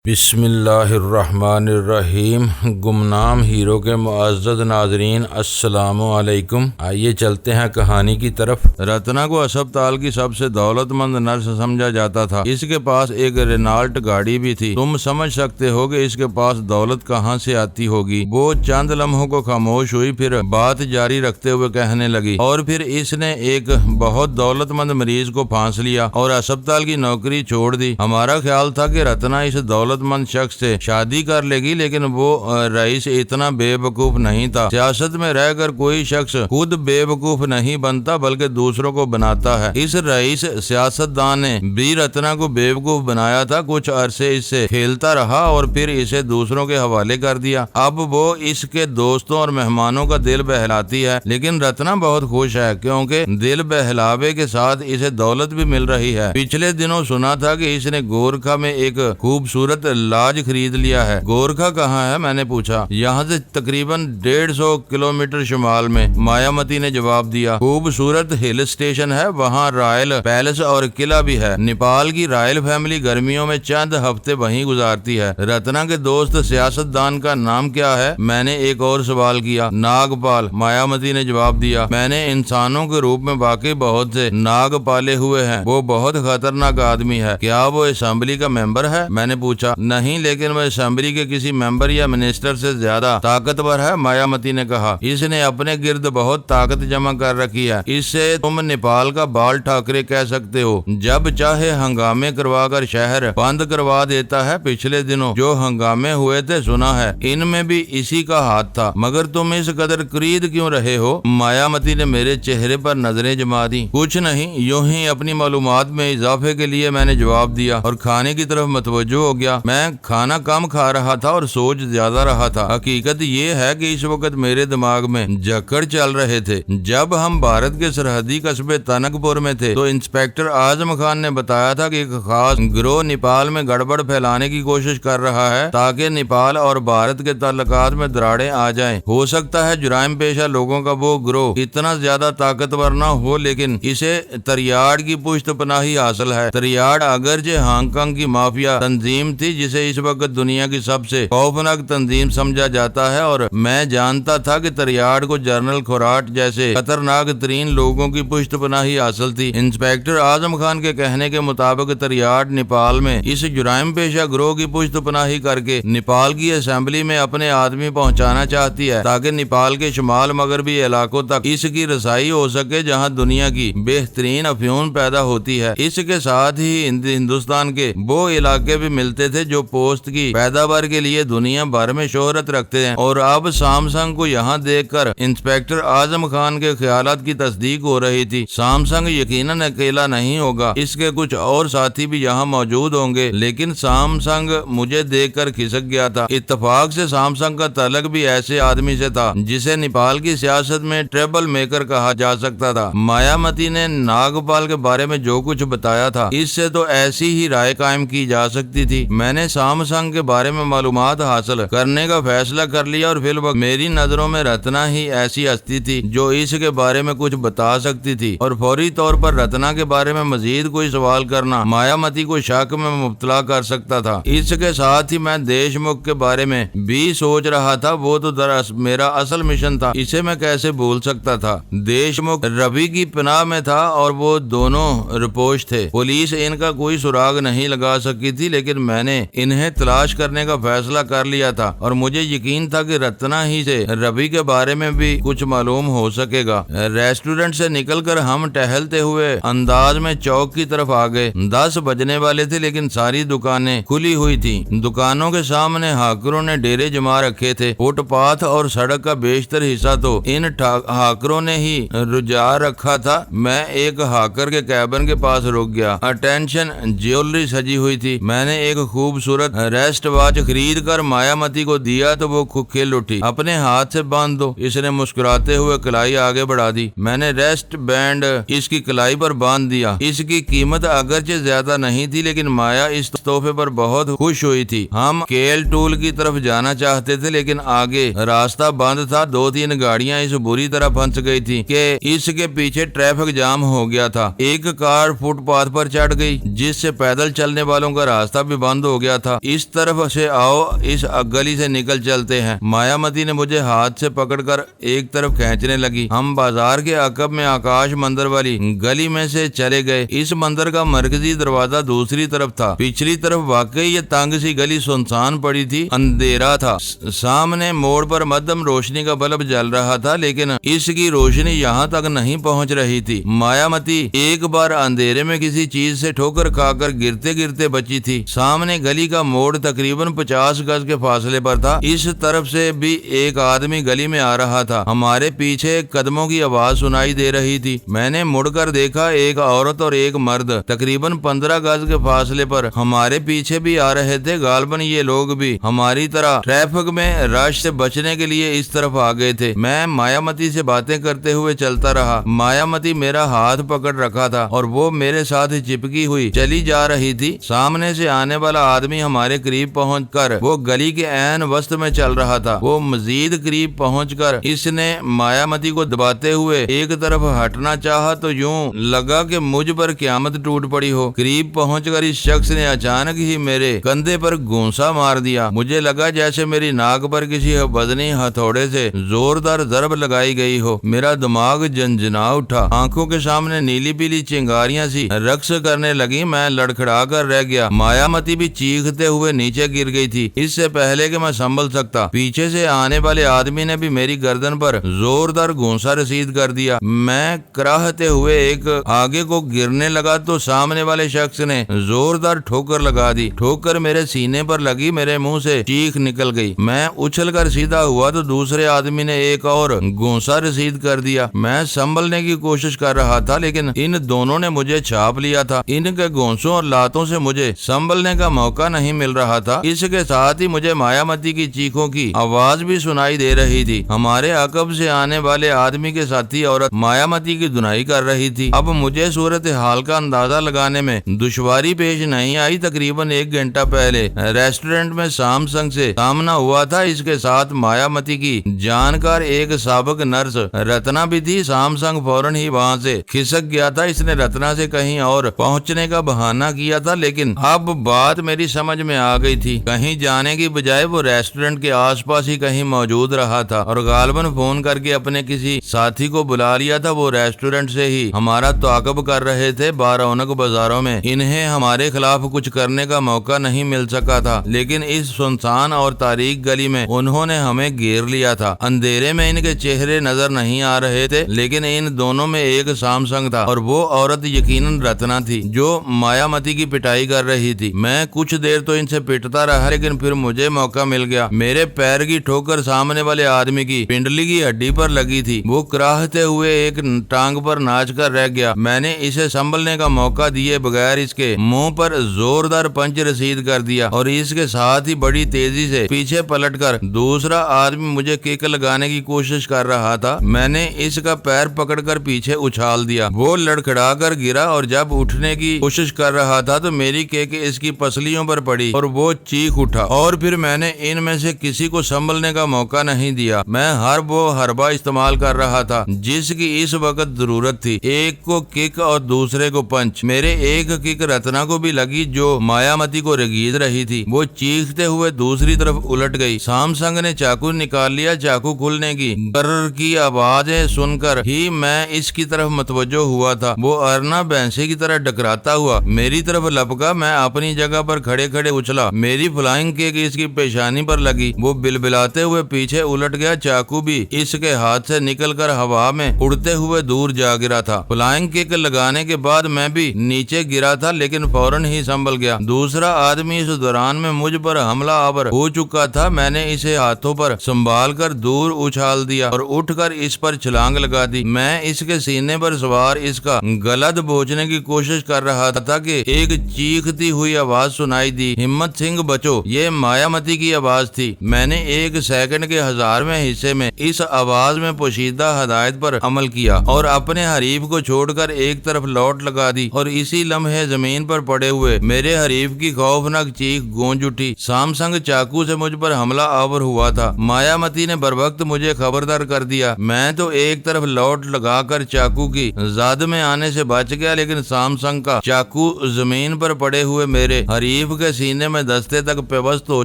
बिस्मिल्लाहिर्रहमानिर्रहीम। गुमनाम हीरो के मुअज़्ज़ज़ नाज़रीन, अस्सलामु अलैकुम। आइए चलते हैं कहानी की तरफ। रत्ना को अस्पताल की सबसे दौलतमंद नर्स समझा जाता था। इसके पास एक रेनॉल्ट गाड़ी भी थी। तुम समझ सकते हो कि इसके पास दौलत कहाँ से आती होगी। वो चंद लम्हों को खामोश हुई, फिर बात जारी रखते हुए कहने लगी, और फिर इसने एक बहुत दौलतमंद मरीज को फांस लिया और अस्पताल की नौकरी छोड़ दी। हमारा ख्याल था कि रत्ना इस दौलतमंद शख्स से शादी कर लेगी, लेकिन वो रईस इतना बेवकूफ नहीं था। सियासत में रहकर कोई शख्स खुद बेवकूफ नहीं बनता बल्कि दूसरों को बनाता है। इस रईस सियासतदान ने भी रत्ना को बेवकूफ बनाया था। कुछ अरसे इससे खेलता रहा और फिर इसे दूसरों के हवाले कर दिया। अब वो इसके दोस्तों और मेहमानों का दिल बहलाती है, लेकिन रत्ना बहुत खुश है क्योंकि दिल बहलावे के साथ इसे दौलत भी मिल रही है। पिछले दिनों सुना था कि इसने गोरखा में एक खूबसूरत लाज खरीद लिया है। गोरखा कहाँ है, मैंने पूछा। यहाँ से तकरीबन 150 किलोमीटर शुमाल में, मायावती ने जवाब दिया। खूबसूरत हिल स्टेशन है, वहाँ रॉयल पैलेस और किला भी है। नेपाल की रॉयल फैमिली गर्मियों में चंद हफ्ते वहीं गुजारती है। रत्ना के दोस्त सियासतदान का नाम क्या है, मैंने एक और सवाल किया। नागपाल, मायावती ने जवाब दिया। मैंने इंसानों के रूप में वाकई बहुत से नाग पाले हुए हैं। वो बहुत खतरनाक आदमी है। क्या वो असेंबली का मेंबर है, मैंने पूछा। नहीं, लेकिन वह असेंबली के किसी मेंबर या मिनिस्टर से ज्यादा ताकतवर है, मायावती ने कहा। इसने अपने गिर्द बहुत ताकत जमा कर रखी है। इससे तुम नेपाल का बाल ठाकरे कह सकते हो। जब चाहे हंगामे करवाकर शहर बंद करवा देता है। पिछले दिनों जो हंगामे हुए थे, सुना है इनमें भी इसी का हाथ था। मगर तुम इस कदर करीद क्यों रहे हो, मायावती ने मेरे चेहरे पर नजरें जमा दी। कुछ नहीं, यूं ही अपनी मालूमात में इजाफे के लिए मैंने जवाब दिया और खाने की तरफ मतवज्जो हो गया। मैं खाना कम खा रहा था और सोच ज्यादा रहा था। हकीकत ये है कि इस वक्त मेरे दिमाग में जकड़ चल रहे थे। जब हम भारत के सरहदी कस्बे तनकपुर में थे तो इंस्पेक्टर आजम खान ने बताया था कि एक खास गिरोह नेपाल में गड़बड़ फैलाने की कोशिश कर रहा है ताकि नेपाल और भारत के ताल्लुकात में दरारें आ जाएं। हो सकता है जुराइम पेशा लोगों का वो गिरोह इतना ज्यादा ताकतवर न हो, लेकिन इसे तरियाड़ की पुश्तपनाही हासिल है। तरियाड़ अगरचे हांगकांग की माफिया तंजीम थी जिसे इस वक्त दुनिया की सबसे खौफनाक तंजीम समझा जाता है, और मैं जानता था कि तरियाड़ को जनरल खोराट जैसे खतरनाक तरीन लोगों की पुश्तपनाही हासिल थी। इंस्पेक्टर आजम खान के कहने के मुताबिक तरियाड़ नेपाल में इस जुराइम पेशा गिरोह की पुश्तपनाही करके नेपाल की असेंबली में अपने आदमी पहुंचाना चाहती है ताकि नेपाल के शुमाल मगरबी इलाकों तक इसकी रसाई हो सके जहां दुनिया की बेहतरीन अफ्यून पैदा होती है। इसके साथ ही हिंदुस्तान के वो इलाके भी मिलते थे जो पोस्त की पैदावार के लिए दुनिया भर में शोहरत रखते हैं। और अब सैमसंग को यहाँ देखकर इंस्पेक्टर आजम खान के ख्यालात की तस्दीक हो रही थी। सैमसंग यकीनन अकेला नहीं होगा, इसके कुछ और साथी भी यहाँ मौजूद होंगे। लेकिन सैमसंग मुझे देखकर खिसक गया था। इत्तेफाक से सैमसंग का तल्लुक भी ऐसे आदमी से था जिसे नेपाल की सियासत में ट्रबल मेकर कहा जा सकता था। मायावती ने नागपाल के बारे में जो कुछ बताया था, इससे तो ऐसी ही राय कायम की जा सकती थी। मैंने सैमसंग के बारे में मालूमात हासिल करने का फैसला कर लिया और फिर मेरी नजरों में रत्ना ही ऐसी हस्ती थी जो इसके बारे में कुछ बता सकती थी। और फौरी तौर पर रत्ना के बारे में मजीद कोई सवाल करना मायावती को शक में मुब्तला कर सकता था। इसके साथ ही मैं देशमुख के बारे में भी सोच रहा था। वो तो दरअसल मेरा असल मिशन था, इसे मैं कैसे भूल सकता था। देशमुख रवि की पनाह में था और वो दोनों रिपोर्ट थे। पुलिस इनका कोई सुराग नहीं लगा सकी थी, लेकिन मैंने इन्हें तलाश करने का फैसला कर लिया था और मुझे यकीन था कि रत्ना ही से रवि के बारे में भी कुछ मालूम हो सकेगा। रेस्टोरेंट से निकलकर हम टहलते हुए अंदाज में चौक की तरफ आ गए। 10 बजने वाले थे, लेकिन सारी दुकानें खुली हुई थी। दुकानों के सामने हाकरों ने डेरे जमा रखे थे। फुटपाथ और सड़क का बेशतर हिस्सा तो इन हाकरों ने ही रुझा रखा था। मैं एक हाकर के कैबिन के पास रुक गया। अटेंशन ज्वेलरी सजी हुई थी। मैंने एक खूबसूरत रेस्ट वॉच खरीद कर मायावती को दिया तो वो खिल उठी। अपने हाथ से बांध दो, इसने मुस्कुराते हुए कलाई आगे बढ़ा दी। मैंने रेस्ट बैंड इसकी कलाई पर बांध दिया। इसकी कीमत अगरचे ज्यादा नहीं थी, लेकिन माया इस तोहफे पर बहुत खुश हुई थी। हम केल टूल की तरफ जाना चाहते थे, लेकिन आगे रास्ता बंद था। 2-3 गाड़ियां इस बुरी तरह फंस गई थी कि इसके पीछे ट्रैफिक जाम हो गया था। एक कार फुटपाथ पर चढ़ गई जिससे पैदल चलने वालों का रास्ता भी बंद हो गया था। इस तरफ से आओ, इस गली से निकल चलते हैं। मायावती ने मुझे हाथ से पकड़कर एक तरफ खींचने लगी। हम बाजार के अकब में आकाश मंदिर वाली गली में से चले गए। इस मंदिर का मरकजी दरवाजा दूसरी तरफ था। पिछली तरफ वाकई ये तंग सी गली सुनसान पड़ी थी, अंधेरा था। सामने मोड़ पर मध्यम रोशनी का बल्ब जल रहा था, लेकिन इसकी रोशनी यहाँ तक नहीं पहुँच रही थी। मायावती एक बार अंधेरे में किसी चीज से ठोकर खाकर गिरते गिरते बची थी। सामने गली का मोड़ तकरीबन 50 गज के फासले पर था। इस तरफ से भी एक आदमी गली में आ रहा था। हमारे पीछे कदमों की आवाज सुनाई दे रही थी। मैंने मुड़कर देखा, एक औरत और एक मर्द तकरीबन 15 गज के फासले पर हमारे पीछे भी आ रहे थे। गालबन ये लोग भी हमारी तरह ट्रैफिक में रश से बचने के लिए इस तरफ आ गए थे। मैं मायावती से बातें करते हुए चलता रहा। मायावती मेरा हाथ पकड़ रखा था और वो मेरे साथ चिपकी हुई चली जा रही थी। सामने से आने वाला आदमी हमारे करीब पहुंचकर वो गली के ऐन वस्त में चल रहा था। वो मजीद करीब पहुंचकर इसने मायावती को दबाते हुए एक तरफ हटना चाहा तो यूं लगा कि मुझ पर क़यामत टूट पड़ी हो। करीब पहुंचकर इस शख्स ने अचानक ही मेरे कंधे पर घूंसा मार दिया। मुझे लगा जैसे मेरी नाक पर किसी वजनी हथौड़े से जोरदार ज़रब लगाई गई हो। मेरा दिमाग झंझना उठा। आंखों के सामने नीली पीली चिंगारियां सी रक्स करने लगी। मैं लड़खड़ा कर रह गया। मायावती भी चीखते हुए नीचे गिर गई थी। इससे पहले कि मैं संभल सकता, पीछे से आने वाले आदमी ने भी मेरी गर्दन पर जोरदार घूंसा रसीद कर दिया। मैं कराहते हुए एक आगे को गिरने लगा तो सामने वाले शख्स ने जोरदार ठोकर लगा दी। ठोकर मेरे सीने पर लगी, मेरे मुंह से चीख निकल गई। मैं उछलकर सीधा हुआ तो दूसरे आदमी ने एक और घूंसा रसीद कर दिया। मैं संभलने की कोशिश कर रहा था, लेकिन इन दोनों ने मुझे छाप लिया था। इनके घूंसों और लातों से मुझे संभलने का मौका नहीं मिल रहा था। इसके साथ ही मुझे मायावती की चीखों की आवाज भी सुनाई दे रही थी। हमारे अकब से आने वाले आदमी के साथी औरत मायावती की धुनाई कर रही थी। अब मुझे सूरत हाल का अंदाजा लगाने में दुश्वारी पेश नहीं आई। तकरीबन 1 घंटा पहले रेस्टोरेंट में सैमसंग से सामना हुआ था। इसके साथ मायावती की जानकार एक साबिक नर्स रत्ना भी थी। सैमसंग फौरन ही वहाँ से खिसक गया था। इसने रत्ना से कहीं और पहुँचने का बहाना किया था, लेकिन अब बात मेरी समझ में आ गई थी। कहीं जाने की बजाय वो रेस्टोरेंट के आसपास ही कहीं मौजूद रहा था और गालबन फोन करके अपने किसी साथी को बुला लिया था। वो रेस्टोरेंट से ही हमारा ताक़ब कर रहे थे। बारौनक बाजारों में इन्हें हमारे खिलाफ कुछ करने का मौका नहीं मिल सका था, लेकिन इस सुनसान और तारीख गली में उन्होंने हमें घेर लिया था। अंधेरे में इनके चेहरे नजर नहीं आ रहे थे, लेकिन इन दोनों में एक सैमसंग था और वो औरत यकीनन रत्ना थी जो मायावती की पिटाई कर रही थी। मैं कुछ देर तो इनसे पिटता रहा, लेकिन फिर मुझे मौका मिल गया। मेरे पैर की ठोकर सामने वाले आदमी की पिंडली की हड्डी पर लगी थी। वो कराहते हुए एक टांग पर नाच कर रह गया। मैंने इसे संभलने का मौका दिए बगैर इसके मुंह पर जोरदार पंच रसीद कर दिया और इसके साथ ही बड़ी तेजी से पीछे पलटकर दूसरा आदमी मुझे किक लगाने की कोशिश कर रहा था। मैंने इसका पैर पकड़कर पीछे उछाल दिया। वो लड़खड़ा कर गिरा और जब उठने की कोशिश कर रहा था तो मेरी किक इसकी पसलियों पर पड़ी और वो चीख उठा। और फिर मैंने इनमें से किसी को संभलने का मौका नहीं दिया। मैं हर वो हरबा इस्तेमाल कर रहा था जिसकी इस वक्त जरूरत थी। एक को किक और दूसरे को पंच। मेरे एक किक रत्ना को भी लगी जो मायावती को रगीद रही थी। वो चीखते हुए दूसरी तरफ उलट गई। सैमसंग ने चाकू निकाल लिया। चाकू खुलने की कर्र की आवाजें सुनकर ही मैं इसकी तरफ मतवज्जो हुआ था। वो अरना भैंसे की तरह डकराता हुआ मेरी तरफ लपका। मैं अपनी जगह पर खड़े खड़े उछला। मेरी फ्लाइंग किक इसकी पेशानी पर लगी। वो बिलबिलाते हुए पीछे उलट गया। चाकू भी इसके हाथ से निकलकर हवा में उड़ते हुए दूर जा गिरा था। फ्लाइंग किक लगाने के बाद मैं भी नीचे गिरा था, लेकिन फौरन ही संभल गया। दूसरा आदमी इस दौरान में मुझ पर हमला आवर हो चुका था। मैंने इसे हाथों पर संभाल कर दूर उछाल दिया और उठकर इस पर छलांग लगा दी। मैं इसके सीने पर सवार इसका गला दबोचने की कोशिश कर रहा था कि एक चीखती हुई आवाज सुनाई दी, हिम्मत सिंह बचो। ये मायावती की आवाज थी। मैंने 1 सेकंड के 1000वें हिस्से में इस आवाज में पोशीदा हदायत पर अमल किया और अपने हरीफ को छोड़कर एक तरफ लौट लगा दी और इसी लम्हे जमीन पर पड़े हुए मेरे हरीफ की खौफनाक चीख गूंज उठी। सैमसंग चाकू से मुझ पर हमला आवर हुआ था। मायावती ने बरवक्त मुझे खबरदार कर दिया। मैं तो एक तरफ लौट लगाकर चाकू की ज़द में आने से बच गया, लेकिन सैमसंग का चाकू जमीन पर पड़े हुए मेरे हरीफ लतीफ के सीने में दस्ते तक पेवस्त हो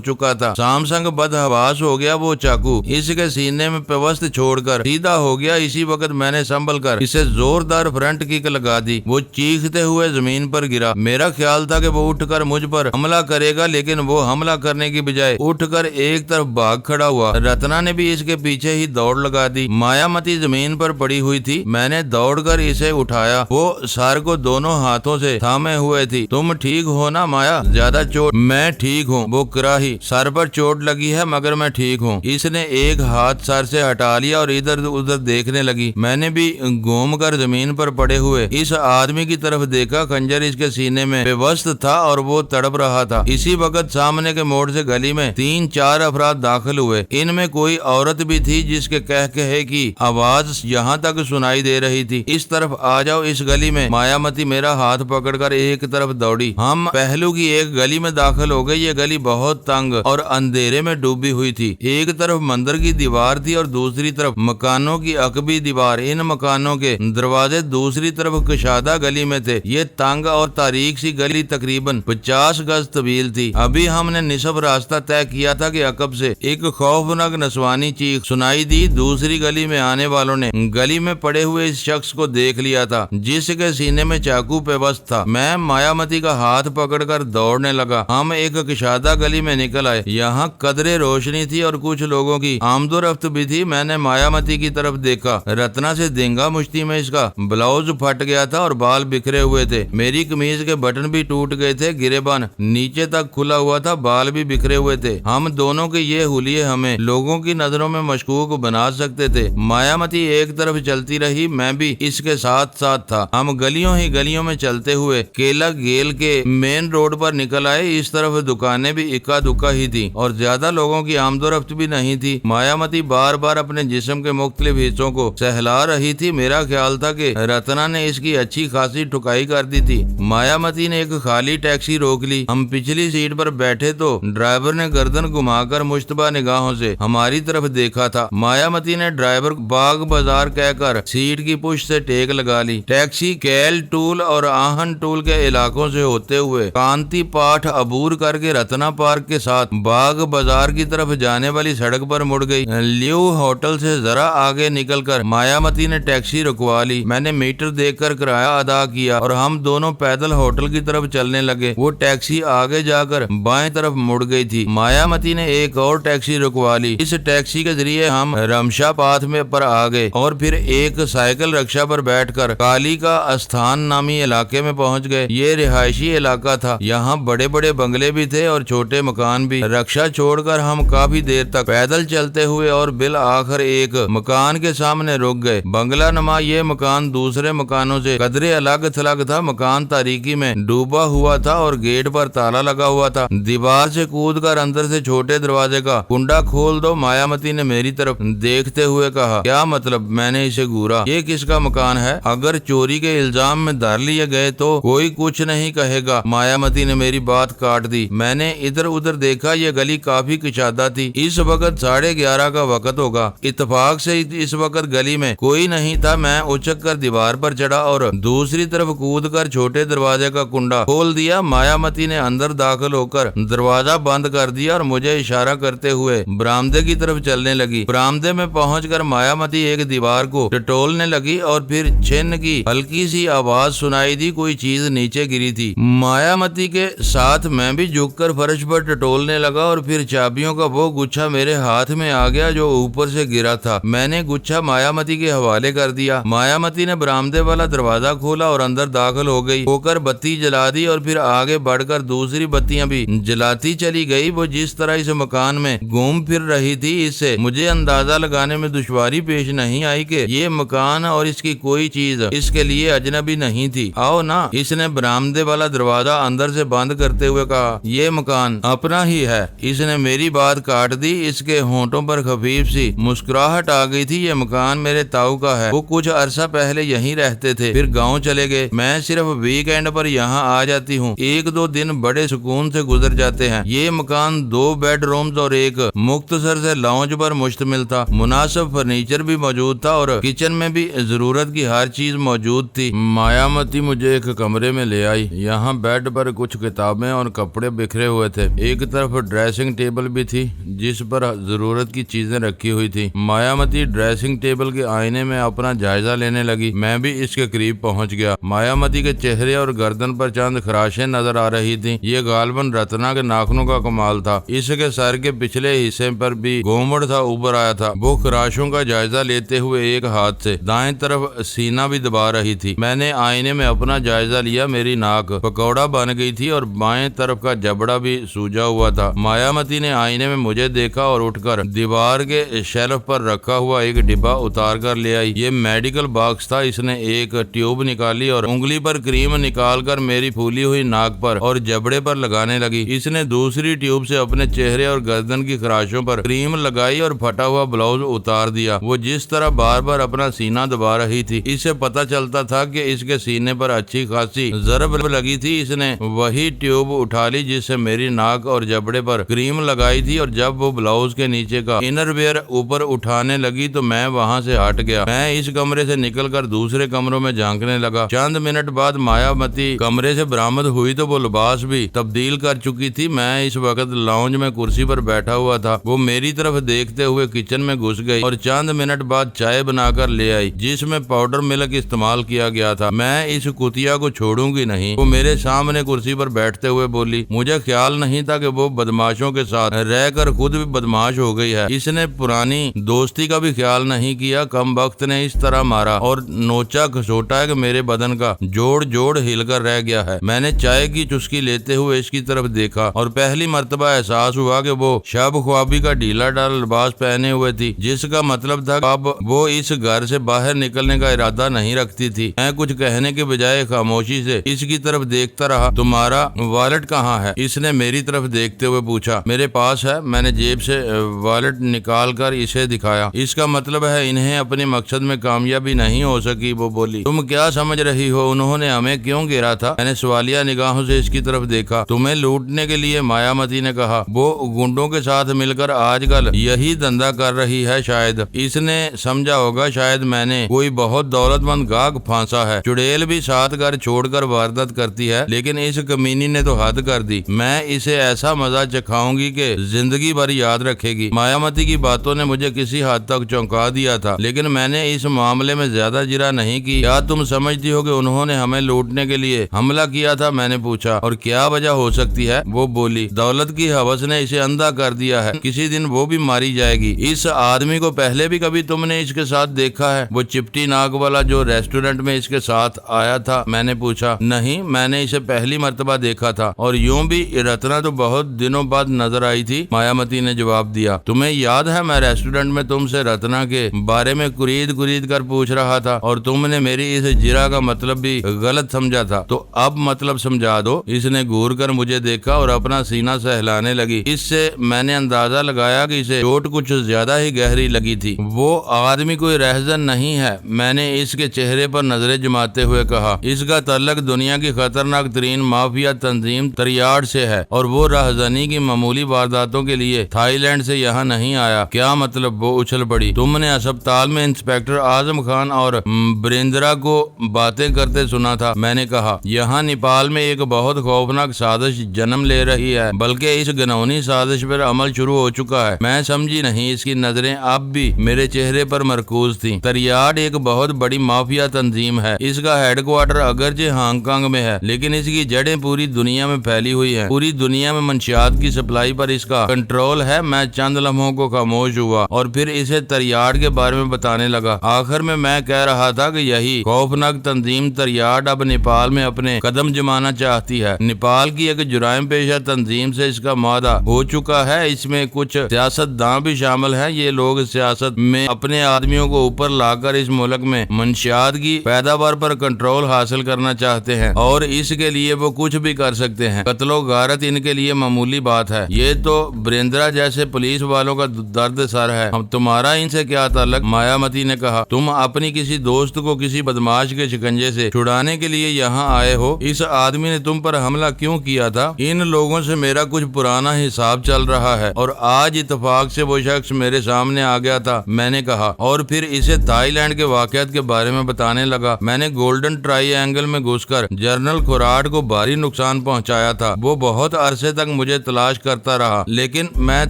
चुका था। सामसंग बदहवास हो गया वो चाकू, इसके सीने में पेवस्त छोड़कर सीधा हो गया। इसी वक्त मैंने संभल कर इसे जोरदार फ्रंट किक लगा दी। वो चीखते हुए जमीन पर गिरा। मेरा ख्याल था कि वो उठकर मुझ पर हमला करेगा, लेकिन वो हमला करने की बजाय उठकर एक तरफ भाग खड़ा हुआ। रत्ना ने भी इसके पीछे ही दौड़ लगा दी। मायामती जमीन पर पड़ी हुई थी। मैंने दौड़कर इसे उठाया। वो सर को दोनों हाथों से थामे हुए थी। तुम ठीक हो ना माया? ज्यादा चोट? मैं ठीक हूँ, वो कराही। सर पर चोट लगी है मगर मैं ठीक हूँ। इसने एक हाथ सर से हटा लिया और इधर उधर देखने लगी। मैंने भी घूम कर जमीन पर पड़े हुए इस आदमी की तरफ देखा। खंजर इसके सीने में बेबस था और वो तड़प रहा था। इसी वक्त सामने के मोड़ से गली में 3-4 अफराद दाखिल हुए। इनमें कोई औरत भी थी जिसके कह कहे की आवाज यहाँ तक सुनाई दे रही थी। इस तरफ आ जाओ, इस गली में। मायामती मेरा हाथ पकड़कर एक तरफ दौड़ी। हम पहलू की एक गली में दाखिल हो गए। ये गली बहुत तंग और अंधेरे में डूबी हुई थी। एक तरफ मंदिर की दीवार थी और दूसरी तरफ मकानों की अकबी दीवार। इन मकानों के दरवाजे दूसरी तरफ कशादा गली में थे। ये तंग और तारीख सी गली तकरीबन 50 गज तवील थी। अभी हमने निसफ रास्ता तय किया था कि अकब से एक खौफनाक नस्वानी चीख सुनाई दी। दूसरी गली में आने वालों ने गली में पड़े हुए इस शख्स को देख लिया था जिसके सीने में चाकू पेवस्त था। मैं मायामती का हाथ पकड़कर दौड़ने लगा। हम एक कशादा गली में निकल आए। यहाँ कदरे रोशनी थी और कुछ लोगों की आमदोरफ्त भी थी। मैंने मायामती की तरफ देखा। रत्ना से देंगा मुश्ती में इसका ब्लाउज फट गया था और बाल बिखरे हुए थे। मेरी कमीज के बटन भी टूट गए थे। गिरेबान नीचे तक खुला हुआ था, बाल भी बिखरे हुए थे। हम दोनों के ये हुलिये हमें लोगों की नजरों में मशकूक बना सकते थे। मायामती एक तरफ चलती रही, मैं भी इसके साथ साथ था। हम गलियों ही गलियों में चलते हुए केला गेल के मेन रोड पर निकल आए। इस तरफ दुकानें भी इक्का दुक्का ही थी और ज्यादा लोगों की आमदोरफ्त भी नहीं थी। मायामती बार बार अपने जिस्म के मुख्तलिफ हिस्सों को सहला रही थी। मेरा ख्याल था कि रत्ना ने इसकी अच्छी खासी ठुकाई कर दी थी। मायामती ने एक खाली टैक्सी रोक ली। हम पिछली सीट पर बैठे तो ड्राइवर ने गर्दन घुमाकर मुश्तबा निगाहों से हमारी तरफ देखा था। मायामती ने ड्राइवर बाग बाजार कहकर सीट की पुश से टेक लगा ली। टैक्सी कैल टूल और आहन टूल के इलाकों से होते हुए कांति पाठ अबूर करके रत्ना पार्क के साथ बाग बाजार की तरफ जाने वाली सड़क पर मुड़ गई। ल्यू होटल से जरा आगे निकलकर मायामती ने टैक्सी रुकवा ली। मैंने मीटर देखकर किराया अदा किया और हम दोनों पैदल होटल की तरफ चलने लगे। वो टैक्सी आगे जाकर बाएं तरफ मुड़ गई थी। मायामती ने एक और टैक्सी रुकवा ली। इस टैक्सी के जरिए हम रमशा पाथ में पर आ गए और फिर एक साइकिल रिक्शा पर बैठकर काली का स्थान नामी इलाके में पहुंच गए। ये रिहायशी इलाका था। यहाँ बड़े बड़े बंगले भी थे और छोटे मकान भी। रक्षा छोड़कर हम काफी देर तक पैदल चलते हुए और बिल आखिर एक मकान के सामने रुक गए। बंगला नुमा ये मकान दूसरे मकानों से कदरे अलग थलग था। मकान तारीकी में डूबा हुआ था और गेट पर ताला लगा हुआ था। दीवार से कूदकर अंदर से छोटे दरवाजे का कुंडा खोल दो, मायामती ने मेरी तरफ देखते हुए कहा। क्या मतलब? मैंने इसे घूरा। ये किसका मकान है? अगर चोरी के इल्जाम में धर लिए गए तो कोई कुछ नहीं कहेगा। मायामती ने मेरी बात काट दी। मैंने इधर उधर देखा। ये गली काफी कुशादा थी। इस वक्त 11:30 का वक्त होगा। इत्तेफाक से इस वक्त गली में कोई नहीं था। मैं उछक कर दीवार पर चढ़ा और दूसरी तरफ कूद कर छोटे दरवाजे का कुंडा खोल दिया। मायामती ने अंदर दाखिल होकर दरवाजा बंद कर दिया और मुझे इशारा करते हुए बरामदे की तरफ चलने लगी। बरामदे में पहुंचकर मायामती एक दीवार को टटोलने लगी और फिर छिन की हल्की सी आवाज सुनाई दी। कोई चीज नीचे गिरी थी। मायामती के साथ मैं भी झुककर फर्श पर टटोलने लगा और फिर चाबियों का वो गुच्छा मेरे हाथ में आ गया जो ऊपर से गिरा था। मैंने गुच्छा मायामती के हवाले कर दिया। मायामती ने बरामदे वाला दरवाजा खोला और अंदर दाखिल हो गई। होकर बत्ती जला दी और फिर आगे बढ़कर दूसरी बत्तियां भी जलाती चली गई। वो जिस तरह इस मकान में घूम फिर रही थी, इससे मुझे अंदाजा लगाने में दुश्वारी पेश नहीं आई कि ये मकान और इसकी कोई चीज इसके लिए अजनबी नहीं थी। आओ ना। इसने बरामदे वाला दरवाजा अंदर से बंद करते हुए कहा। ये मकान अपना ही है। इसने मेरी बात काट दी। इसके होंठों पर खफीफ सी मुस्कुराहट आ गई थी। ये मकान मेरे ताऊ का है। वो कुछ अरसा पहले यहीं रहते थे, फिर गाँव चले गए। मैं सिर्फ वीकेंड पर यहाँ आ जाती हूँ। 1-2 दिन बड़े सुकून से गुजर जाते हैं। ये मकान 2 बेडरूम्स और एक मुख्तसर से लॉन्ज पर मुश्तमिल था। मुनासिब फर्नीचर भी मौजूद था और किचन में भी जरूरत की हर चीज मौजूद थी। मायामती मुझे एक कमरे में ले आई। यहाँ बेड पर कुछ किताब किताबें और कपड़े बिखरे हुए थे। एक तरफ ड्रेसिंग टेबल भी थी जिस पर जरूरत की चीजें रखी हुई थी। मायावती ड्रेसिंग टेबल के आईने में अपना जायजा लेने लगी। मैं भी इसके करीब पहुंच गया। मायावती के चेहरे और गर्दन पर चंद खराशें नजर आ रही थी। ये गालबन रत्ना के नाखूनों का कमाल था। इसके सर के पिछले हिस्से पर भी घोंमड़ था ऊपर आया था। वो खराशों का जायजा लेते हुए एक हाथ से दाएं तरफ सीना भी दबा रही थी। मैंने आईने में अपना जायजा लिया। मेरी नाक पकौड़ा बन गई थी और बाएं तरफ का जबड़ा भी सूजा हुआ था। मायावती ने आईने में मुझे देखा और उठकर दीवार के शेल्फ पर रखा हुआ एक डिब्बा उतार कर ले आई। ये मेडिकल बॉक्स था। इसने एक ट्यूब निकाली और उंगली पर क्रीम निकालकर मेरी फूली हुई नाक पर और जबड़े पर लगाने लगी। इसने दूसरी ट्यूब से अपने चेहरे और गर्दन की खराशों पर क्रीम लगाई और फटा हुआ ब्लाउज उतार दिया। वो जिस तरह बार बार अपना सीना दबा रही थी, इससे पता चलता था कि इसके सीने पर अच्छी खासी जरब लगी थी। इसने वही ट्यूब उठा ली जिससे मेरी नाक और जबड़े पर क्रीम लगाई थी और जब वो ब्लाउज के नीचे का इनरवेयर ऊपर उठाने लगी तो मैं वहाँ से हट गया। मैं इस कमरे से निकलकर दूसरे कमरों में झांकने लगा। चंद मिनट बाद मायावती कमरे से बरामद हुई तो वो लिबास भी तब्दील कर चुकी थी। मैं इस वक्त लाउंज में कुर्सी पर बैठा हुआ था। वो मेरी तरफ देखते हुए किचन में घुस गई और चंद मिनट बाद चाय बनाकर ले आई जिसमें पाउडर मिल्क इस्तेमाल किया गया था। मैं इस कुतिया को छोड़ूंगी नहीं। वो मेरे सामने कुर्सी पर बैठते हुए बोली, मुझे ख्याल नहीं था कि वो बदमाशों के साथ रहकर खुद भी बदमाश हो गई है। इसने पुरानी दोस्ती का भी ख्याल नहीं किया। कम वक्त ने इस तरह मारा और नोचा खसोटा है कि मेरे बदन का जोड़ जोड़ हिलकर रह गया है। मैंने चाय की चुस्की लेते हुए इसकी तरफ देखा और पहली मर्तबा एहसास हुआ कि वो शब ख्वाबी का ढीला ढाला लिबास पहने हुए थी, जिसका मतलब था अब वो इस घर से बाहर निकलने का इरादा नहीं रखती थी। मैं कुछ कहने के बजाय खामोशी से इसकी तरफ देखता रहा। तुम्हारा वॉलेट कहाँ है? इसने मेरी तरफ देखते हुए पूछा। मेरे पास है। मैंने जेब से वॉलेट निकाल कर इसे दिखाया। इसका मतलब है इन्हें अपने मकसद में कामयाबी नहीं हो सकी। वो बोली, तुम क्या समझ रही हो? उन्होंने हमें क्यों गिरा था? मैंने सवालिया निगाहों से इसकी तरफ देखा। तुम्हें लूटने के लिए, मायावती ने कहा। वो गुंडों के साथ मिलकर आजकल यही धंधा कर रही है। शायद इसने समझा होगा शायद मैंने कोई बहुत दौलतमंद गाहक फांसा है। चुड़ैल भी साथ घर छोड़कर वारदात करती है, लेकिन इस कमीनी ने तो हद कर दी। मैं इसे ऐसा मजा चखाऊंगी कि जिंदगी भर याद रखेगी। मायावती की बातों ने मुझे किसी हद तक चौंका दिया था, लेकिन मैंने इस मामले में ज्यादा जिरा नहीं की। क्या तुम समझती हो कि उन्होंने हमें लूटने के लिए हमला किया था? मैंने पूछा। और क्या वजह हो सकती है? वो बोली, दौलत की हवस ने इसे अंधा कर दिया है। किसी दिन वो भी मारी जाएगी। इस आदमी को पहले भी कभी तुमने इसके साथ देखा है? वो चिपटी नाक वाला जो रेस्टोरेंट में इसके साथ आया था? मैंने पूछा। नहीं, मैंने इसे पहली मर्तबा देखा था। और यूं भी रत्ना तो बहुत दिनों बाद नजर आई थी, मायावती ने जवाब दिया। तुम्हें याद है मैं रेस्टोरेंट में तुमसे रत्ना के बारे में कुरीद कुरीद कर पूछ रहा था और तुमने मेरी इस जिरा का मतलब भी गलत समझा था। तो अब मतलब समझा दो। इसने घूर कर मुझे देखा और अपना सीना सहलाने लगी। इससे मैंने अंदाजा लगाया कि इसे चोट कुछ ज्यादा ही गहरी लगी थी। वो आदमी कोई रहजन नहीं है, मैंने इसके चेहरे पर नजरें जमाते हुए कहा। इसका तल्लक दुनिया की खतरनाक तरीन माफिया तंजीम तरियाड से है और वो राहजनी की मामूली वारदातों के लिए थाईलैंड से यहाँ नहीं आया। क्या मतलब? वो उछल पड़ी। तुमने अस्पताल में इंस्पेक्टर आजम खान और ब्रिंद्रा को बातें करते सुना था, मैंने कहा। यहाँ नेपाल में एक बहुत खौफनाक साजिश जन्म ले रही है, बल्कि इस घिनौनी साजिश पर अमल शुरू हो चुका है। मैं समझी नहीं। इसकी नजरें अब भी मेरे चेहरे पर मरकूज थी। तरियाड एक बहुत बड़ी माफिया तंजीम है। इसका हेडक्वार्टर अगरचे हांगकांग में है, लेकिन इसकी जड़ें पूरी दुनिया में फैली हुई है। पूरी दुनिया में मंशियात की सप्लाई पर इसका कंट्रोल है। मैं चंद लम्हों को खामोश हुआ और फिर इसे तरियाड के बारे में बताने लगा। आखिर में मैं कह रहा था कि यही खौफनाक तंजीम तरियाड अब नेपाल में अपने कदम जमाना चाहती है। नेपाल की एक जुराइम पेशा तंजीम से इसका मादा हो चुका है। इसमें कुछ सियासतदान भी शामिल है। ये लोग सियासत में अपने आदमियों को ऊपर लाकर इस मुल्क में मंशियात की पैदावार पर कंट्रोल हासिल करना चाहते हैं और इसके लिए वो कुछ भी कर सकते हैं। कत्लो गारत इनके लिए मामूली बात है। ये तो ब्रिंद्रा जैसे पुलिस वालों का दर्द सर है। हम तुम्हारा इनसे क्या ताल्लुक? मायावती ने कहा। तुम अपनी किसी दोस्त को किसी बदमाश के शिकंजे से छुड़ाने के लिए यहाँ आए हो। इस आदमी ने तुम पर हमला क्यों किया था? इन लोगों से मेरा कुछ पुराना हिसाब चल रहा है और आज इत्तेफाक से वो शख्स मेरे सामने आ गया था, मैंने कहा। और फिर इसे थाईलैंड के वाकयात के बारे में बताने लगा। मैंने गोल्डन ट्रायंगल में घुसकर जनरल खोराट को भारी नुकसान नुकसान पहुंचाया था। वो बहुत अरसे तक मुझे तलाश करता रहा, लेकिन मैं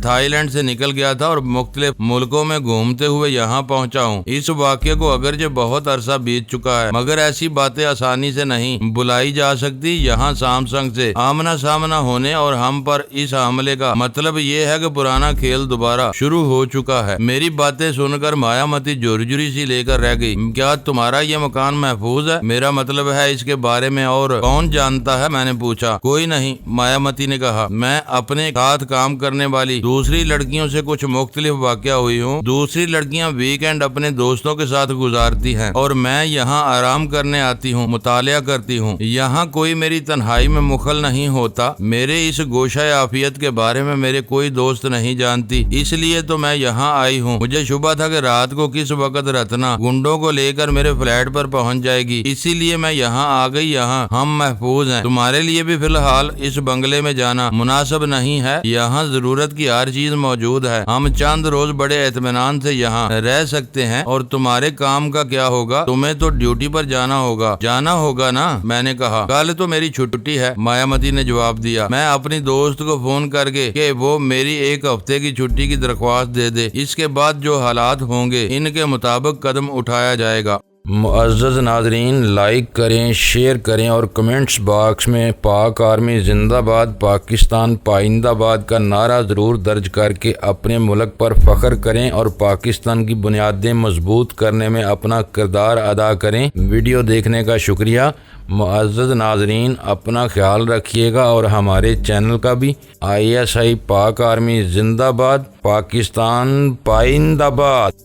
थाईलैंड से निकल गया था और मुख्तलिफ मुल्कों में घूमते हुए यहाँ पहुंचा हूँ। इस वाक़ये को अगरचे बहुत अरसा बीत चुका है, मगर ऐसी बातें आसानी से नहीं बुलाई जा सकती। यहाँ सैमसंग से आमना सामना होने और हम पर इस हमले का मतलब ये है कि पुराना खेल दोबारा शुरू हो चुका है। मेरी बातें सुनकर मायामती झुरझुरी सी लेकर रह गई। क्या तुम्हारा ये मकान महफूज है? मेरा मतलब है इसके बारे में और कौन जानता है? मैंने पूछा। कोई नहीं, मायामती ने कहा। मैं अपने साथ काम करने वाली दूसरी लड़कियों से कुछ मुख्तलिफ वाक़या हुई हूँ। दूसरी लड़कियाँ वीकेंड अपने दोस्तों के साथ गुजारती हैं और मैं यहाँ आराम करने आती हूँ, मुतालिया करती हूँ। यहाँ कोई मेरी तन्हाई में मुखल नहीं होता। मेरे इस गोशा आफियत के बारे में मेरे कोई दोस्त नहीं जानती, इसलिए तो मैं यहाँ आई हूँ। मुझे शुबा था कि रात को किस वक्त रत्ना गुंडों को लेकर मेरे फ्लैट पर पहुँच जाएगी, इसीलिए मैं यहाँ आ गई। यहाँ हम महफूज हैं। तुम्हारे लिए भी फिलहाल इस बंगले में जाना मुनासिब नहीं है। यहाँ जरूरत की हर चीज मौजूद है। हम चंद रोज बड़े इत्मीनान से यहाँ रह सकते हैं। और तुम्हारे काम का क्या होगा? तुम्हें तो ड्यूटी पर जाना होगा ना? मैंने कहा। कल तो मेरी छुट्टी है, मायामती ने जवाब दिया। मैं अपनी दोस्त को फोन करके कि वो मेरी एक हफ्ते की छुट्टी की दरख्वास्त दे दे। इसके बाद जो हालात होंगे इनके मुताबिक कदम उठाया जाएगा। मुअज़्ज़ज़ नाज़रीन, लाइक करें, शेयर करें और कमेंट्स बॉक्स में पाक आर्मी जिंदाबाद, पाकिस्तान पाइंदाबाद का नारा ज़रूर दर्ज करके अपने मुल्क पर फ़ख्र करें और पाकिस्तान की बुनियादें मजबूत करने में अपना किरदार अदा करें। वीडियो देखने का शुक्रिया। मुअज़्ज़ज़ नाज़रीन, अपना ख्याल रखिएगा और हमारे चैनल का भी। ISI पाक आर्मी जिंदाबाद, पाकिस्तान पाइंदाबाद।